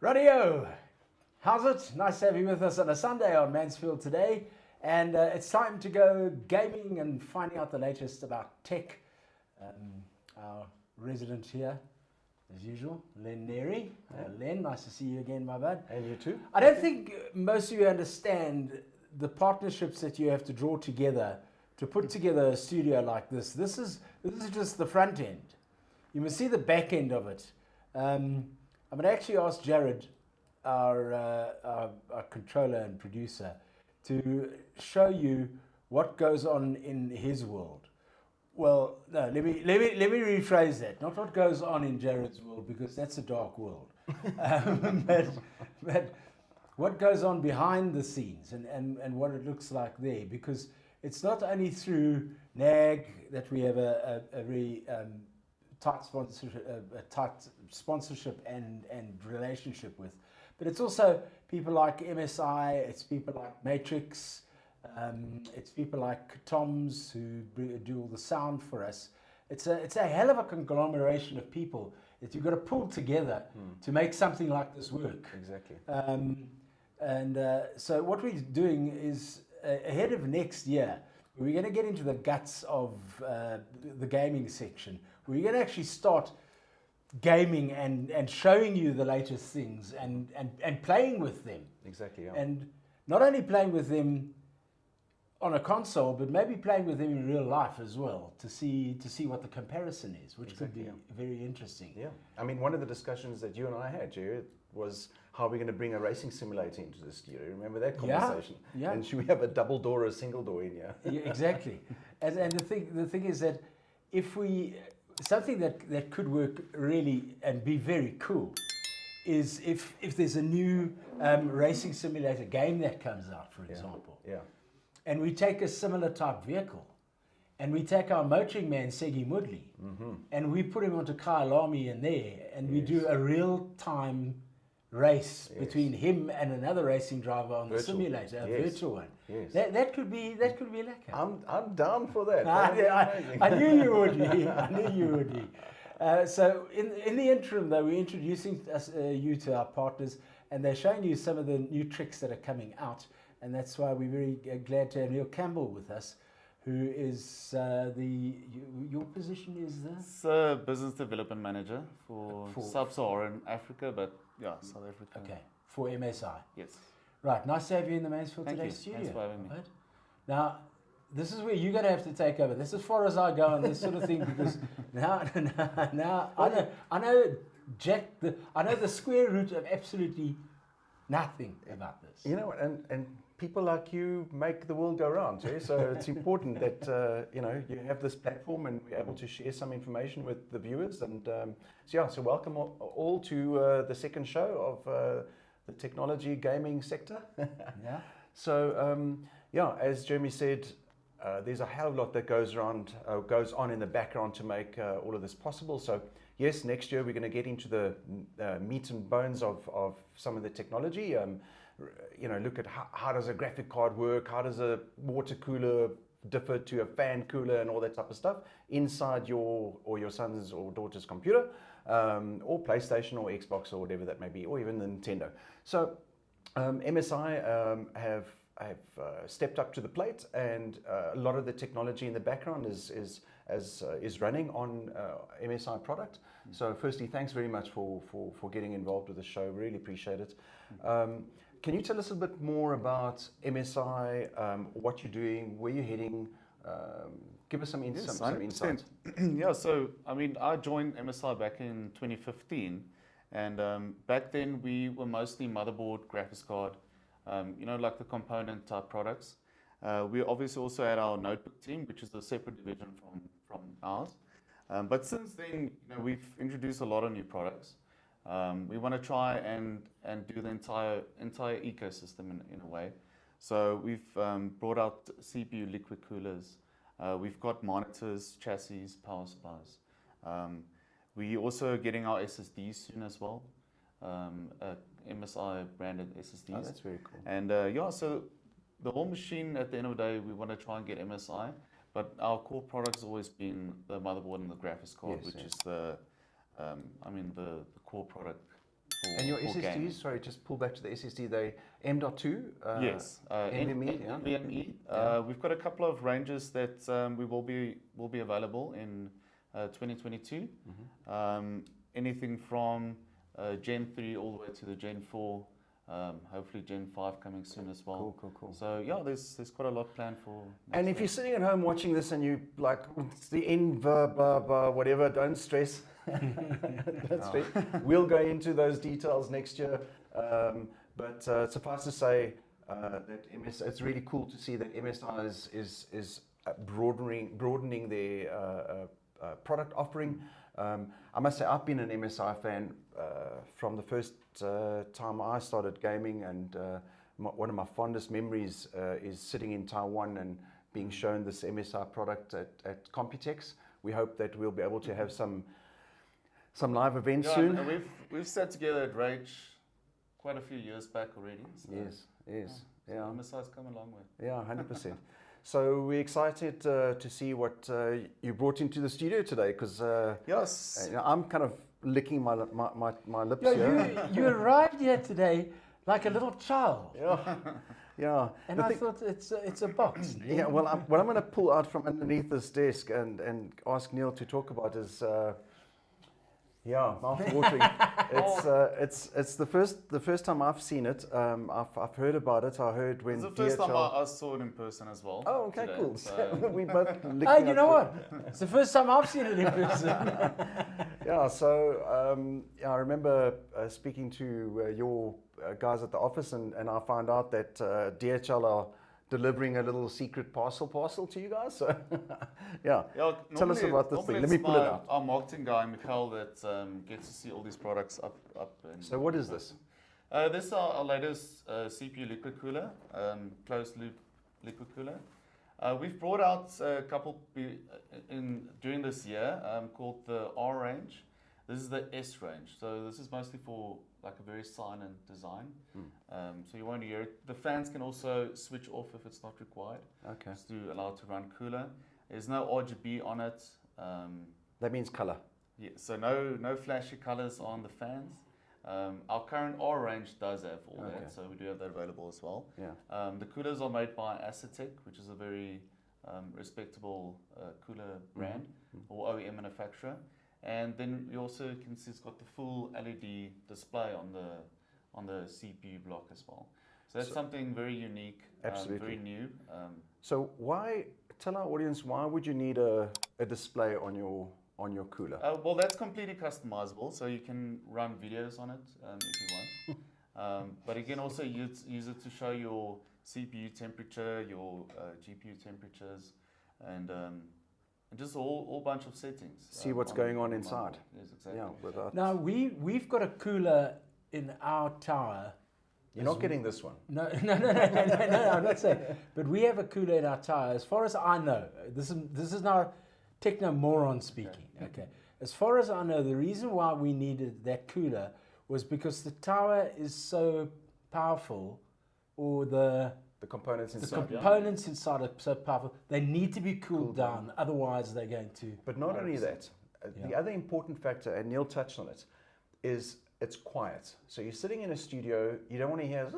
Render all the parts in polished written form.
Radio, how's it? Nice to have you with us on a Sunday on Mansfield today. And it's time to go gaming and finding out the latest about tech. Our resident here, as usual, Len Neary. Len, nice to see you again, my bud. And you too. I don't think most of you understand the partnerships that you have to draw together to put together a studio like this. This is just the front end. You must see the back end of it. I'm going to actually ask Jared, our controller and producer, to show you what goes on in his world. Well, no, let me rephrase that. Not what goes on in Jared's world, because that's a dark world. But what goes on behind the scenes and what it looks like there, because it's not only through NAG that we have a very tight sponsorship and relationship with, but it's also people like MSI, it's people like Matrix, it's people like Tom's who do all the sound for us. It's a hell of a conglomeration of people that you've got to pull together to make something like this work. Exactly. So what we're doing is ahead of next year, we're going to get into the guts of the gaming section. We're going to actually start gaming and showing you the latest things and playing with them. Exactly, yeah. And not only playing with them on a console, but maybe playing with them in real life as well to see what the comparison is, which could be very interesting. Yeah. I mean, one of the discussions that you and I had, Jared, was how we're going to bring a racing simulator into the studio. Remember that conversation? Yeah. And should we have a double door or a single door in here? Yeah, exactly. And the thing is that if we something that could work really and be very cool is if there's a new racing simulator game that comes out, for example. Yeah. And we take a similar type vehicle, and we take our motoring man Segi Mudley, and we put him onto Kyle Army in there, and we do a real-time race between him and another racing driver on the simulator, a virtual one. Yes. That could be lekker. I'm down for that. I knew you would be. I knew you would be. So in the interim, though, we're introducing you to our partners, and they're showing you some of the new tricks that are coming out. And that's why we're very glad to have Neil Campbell with us, who is your position is the Business Development Manager for Sub-Saharan Africa, but yeah, South Africa. Okay, for MSI. Yes. Right, nice to have you in the Mansfield Today studio. Thanks for having me. Right. Now, this is where you're going to have to take over. This is as far as I go on this sort of thing, because now I know the square root of absolutely nothing about this. You know, and people like you make the world go round, so it's important that you have this platform and we're able to share some information with the viewers. And so welcome all to the second show of the technology gaming sector. Yeah. So as Jeremy said, there's a hell of a lot that goes on in the background to make all of this possible. So yes, next year we're going to get into the meat and bones of some of the technology. Look at how does a graphic card work, how does a water cooler differ to a fan cooler and all that type of stuff inside your son's or daughter's computer, or PlayStation or Xbox or whatever that may be, or even the Nintendo. So MSI have stepped up to the plate, and a lot of the technology in the background is running on MSI product. So firstly, thanks very much for getting involved with the show. Really appreciate it. Can you tell us a bit more about MSI, what you're doing, where you're heading? Give us some insight. Yeah, so I mean, I joined MSI back in 2015, and back then we were mostly motherboard, graphics card, like the component type products. We obviously also had our notebook team, which is a separate division from ours. But since then, we've introduced a lot of new products. We want to try and do the entire ecosystem in a way. So we've brought out CPU liquid coolers. We've got monitors, chassis, power supplies. We also getting our SSDs soon as well. MSI branded SSDs. Oh, that's very cool. And so the whole machine, at the end of the day, we want to try and get MSI, but our core product has always been the motherboard and the graphics card, which is the core product for And your for SSDs, gaming. sorry, just pull back to the SSD. They M.2. Yes, NVMe. Yeah. NVMe. We've got a couple of ranges that we will be available in 2022. Anything from Gen 3 all the way to the Gen 4. Hopefully Gen 5 coming soon as well. Cool. So yeah, there's quite a lot planned for. And if you're sitting at home watching this and you like, it's the N, whatever, don't stress. Don't stress. We'll go into those details next year. But suffice to say that it's really cool to see that MSI is broadening their product offering. I must say I've been an MSI fan from the first time I started gaming, and one of my fondest memories is sitting in Taiwan and being shown this MSI product at Computex. We hope that we'll be able to have some live events soon. And we've sat together at Rage quite a few years back already. So Yes. Yeah. MSI's come a long way. Yeah, 100%. So we're excited to see what you brought into the studio today, because Yes. I'm kind of licking my lips Yeah, here. you arrived here today like a little child. Yeah. And The I thing- thought it's a box. Yeah, well, what I'm going to pull out from underneath this desk and ask Neil to talk about is, mouth-watering. It's the first time I've seen it. I've heard about it. I heard when It's the first time DHL. I saw it in person as well. Oh, okay, today. cool. So, We both. Hey, you know what? It's the first time I've seen it in person. Yeah, so I remember speaking to your guys at the office, and I found out that DHL are delivering a little secret parcel to you guys. So, yeah. Tell us about this thing. Let me pull it out. Our marketing guy, Mikhail, that gets to see all these products up. So what is this? This is our latest CPU liquid cooler, closed loop liquid cooler. We've brought out a couple during this year called the R range. This is the S range. So this is mostly for like a very silent design. So you won't hear it. The fans can also switch off if it's not required. Okay. Just to allow it to run cooler. There's no RGB on it. That means color. Yeah, so no flashy colors on the fans. Our current R range does have all that, so we do have that available as well. Yeah. The coolers are made by Acetec, which is a very respectable cooler brand or OEM manufacturer. And then you also can see it's got the full LED display on the CPU block as well. So that's something very unique, very new. So tell our audience, why would you need a display on your cooler? Well, that's completely customizable, so you can run videos on it if you want. But you can also use it to show your CPU temperature, your GPU temperatures, and just a whole bunch of settings. See what's going on inside. Yes, exactly. Yeah, Now we've got a cooler in our tower. You're not getting this one. No, I'm not saying. But we have a cooler in our tower. As far as I know, this is now techno moron speaking. Okay. As far as I know, the reason why we needed that cooler was because the tower is so powerful, or the components the inside. components inside are so powerful. They need to be cooled down. Otherwise, they're going to. But not only that, the Yeah. other important factor, and Neil touched on it, is it's quiet. So you're sitting in a studio, you don't want to hear The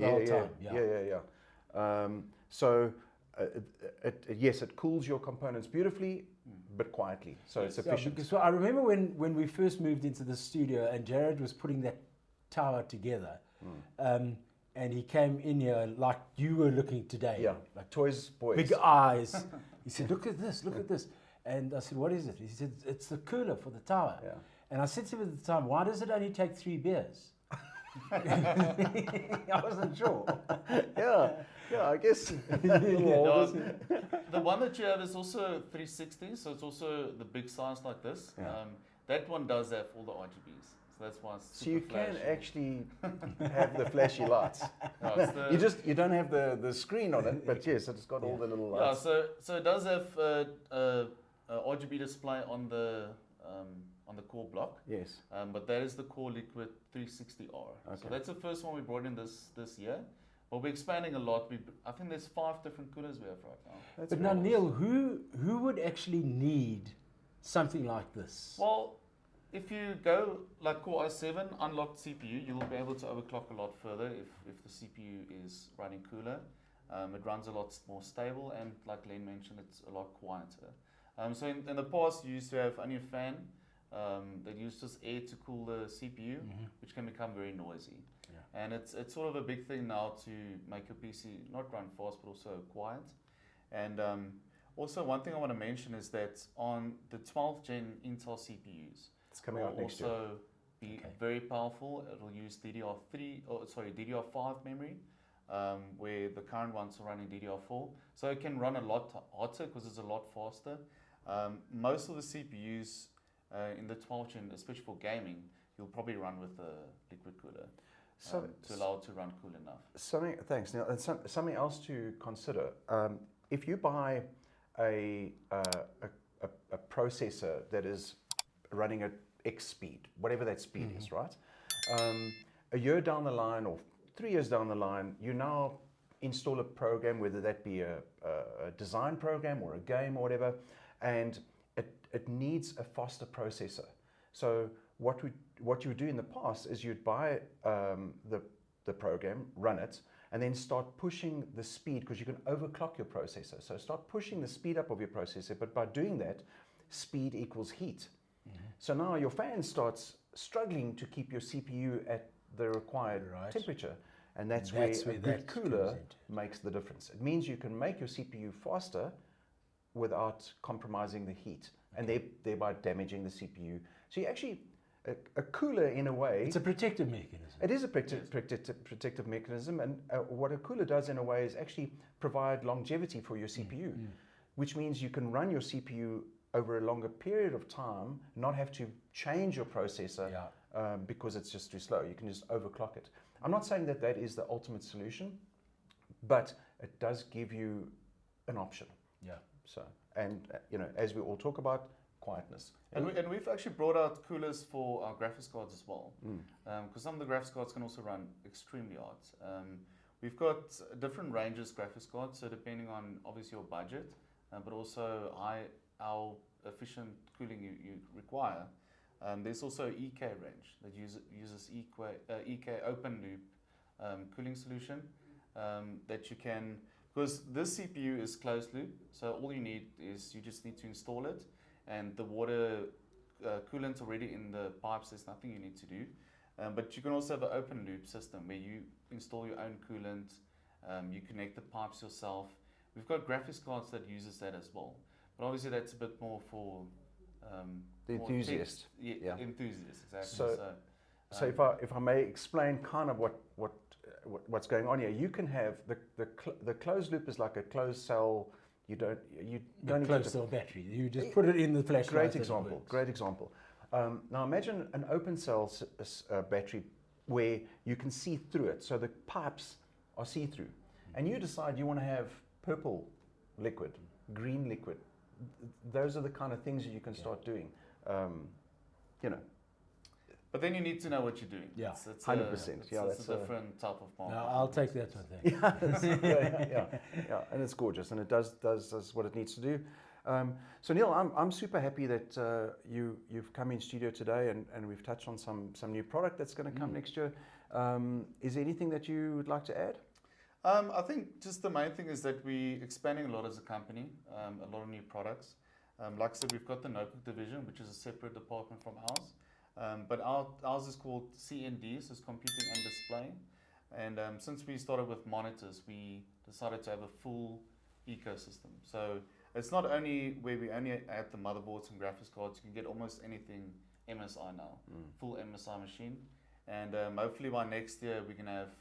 whole time. Yeah. So yes, it cools your components beautifully, but quietly. So it's Yeah, efficient. because I remember when we first moved into the studio and Jared was putting that tower together, and he came in here like you were looking today. Yeah, like toys, boys. Big eyes. He said, look at this. And I said, what is it? He said, it's the cooler for the tower. Yeah. And I said to him at the time, why does it only take 3 beers? I wasn't sure. Yeah, I guess. The one that you have is also 360, so it's also the big size like this. Yeah. That one does have all the RGBs, so that's why it's So super you can flashy. actually have the flashy lights. No, it's the- You don't have the screen on it, but yes, it's got all the little Yeah, lights. so it does have a RGB display on the core block, Yes. but that is the Core Liquid 360R. Okay. So that's the first one we brought in this year. But we're expanding a lot. I think there's 5 different coolers we have right now. That's But very now, nice. Neil, who would actually need something like this? Well, if you go like Core i7 unlocked CPU, you'll be able to overclock a lot further if the CPU is running cooler. It runs a lot more stable, and like Len mentioned, it's a lot quieter. So in the past, you used to have only a fan that used just air to cool the CPU, which can become very noisy. Yeah. And it's sort of a big thing now to make your PC not run fast, but also quiet. And also, one thing I want to mention is that on the 12th gen Intel CPUs, it's coming out next year. Also be very powerful. It'll use DDR5 memory, where the current ones are running DDR4. So it can run a lot hotter because it's a lot faster. Most of the CPUs in the 12th gen, especially for gaming, you'll probably run with a liquid cooler to allow it to run cool enough. Thanks, Neil. And something else to consider. If you buy a processor that is running at X speed, whatever that speed is, right? A year down the line or 3 years down the line, you now install a program, whether that be a design program or a game or whatever, and it needs a faster processor. So what you would do in the past is you'd buy the program, run it, and then start pushing the speed, because you can overclock your processor. So start pushing the speed up of your processor, but by doing that, speed equals heat. So now your fan starts struggling to keep your CPU at the required temperature, and that's where a good cooler makes the difference. It means you can make your CPU faster without compromising the heat, and thereby damaging the CPU. So you actually, a cooler in a way... It's a protective mechanism. It is a protective mechanism, and what a cooler does in a way is actually provide longevity for your CPU, which means you can run your CPU over a longer period of time, not have to change your processor because it's just too slow. You can just overclock it. I'm not saying that that is the ultimate solution, but it does give you an option. Yeah. So, and as we all talk about, quietness. And we've actually brought out coolers for our graphics cards as well, because some of the graphics cards can also run extremely hot. We've got different ranges graphics cards, so depending on obviously your budget, but also how efficient cooling you require. There's also EK range that uses EK open loop cooling solution that you can, because this CPU is closed loop, so all you need is you just need to install it, and the water coolant's already in the pipes. There's nothing you need to do, but you can also have an open loop system where you install your own coolant, you connect the pipes yourself. We've got graphics cards that uses that as well. But obviously that's a bit more for the enthusiast. Enthusiasts, exactly. So if I may explain kind of what's going on here, you can have the closed loop is like a closed cell. You don't need closed cell battery. You just put it in the flash. Great example. Great example. Now imagine an open cell battery where you can see through it. So the pipes are see through, and you decide you want to have purple liquid, green liquid. Those are the kind of things that you can start doing, But then you need to know what you're doing. Yeah, 100%. It's a different type of market. No, I'll take that one. Yeah, and it's gorgeous, and it does what it needs to do. So Neil, I'm super happy that you've come in studio today, and we've touched on some new product that's going to come next year. Is there anything that you would like to add? I think just the main thing is that we're expanding a lot as a company, a lot of new products. Like I said, we've got the notebook division, which is a separate department from ours. But ours is called CND, so it's computing and display. And since we started with monitors, we decided to have a full ecosystem. So it's not only where we only add the motherboards and graphics cards, you can get almost anything MSI now, full MSI machine. And hopefully by next year, we can have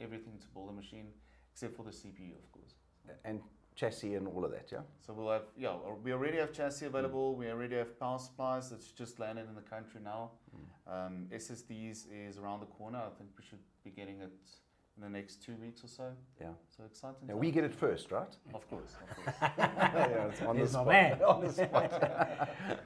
everything to build a machine, except for the CPU, of course. And chassis and all of that, yeah? So we'll have, we already have chassis available, we already have power supplies that's just landed in the country now. SSDs is around the corner. I think we should be getting it in the next 2 weeks or so. Yeah. So exciting. Now we get it first, right? Of course. Yeah, it's on the spot. Man. On the spot.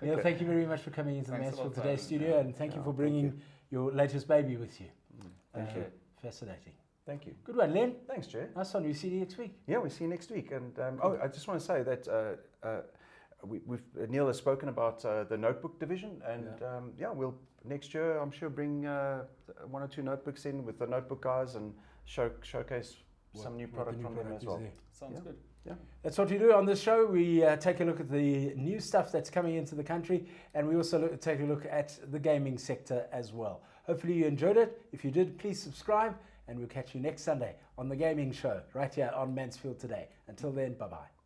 Neil, thank you very much for coming into the Mansfield Today studio, and thank you for bringing your latest baby with you. Thank you. Fascinating. Thank you. Good one, Len. Thanks, Jay. Nice one. We'll see you next week. Yeah, we'll see you next week. And I just want to say that Neil has spoken about the notebook division, and we'll next year I'm sure bring 1 or 2 notebooks in with the notebook guys and showcase some new product from them as well. Sounds good. Yeah. That's what we do on this show. We take a look at the new stuff that's coming into the country, and we also take a look at the gaming sector as well. Hopefully you enjoyed it. If you did, please subscribe, and we'll catch you next Sunday on the Gaming Show right here on Mansfield Today. Until then, bye-bye.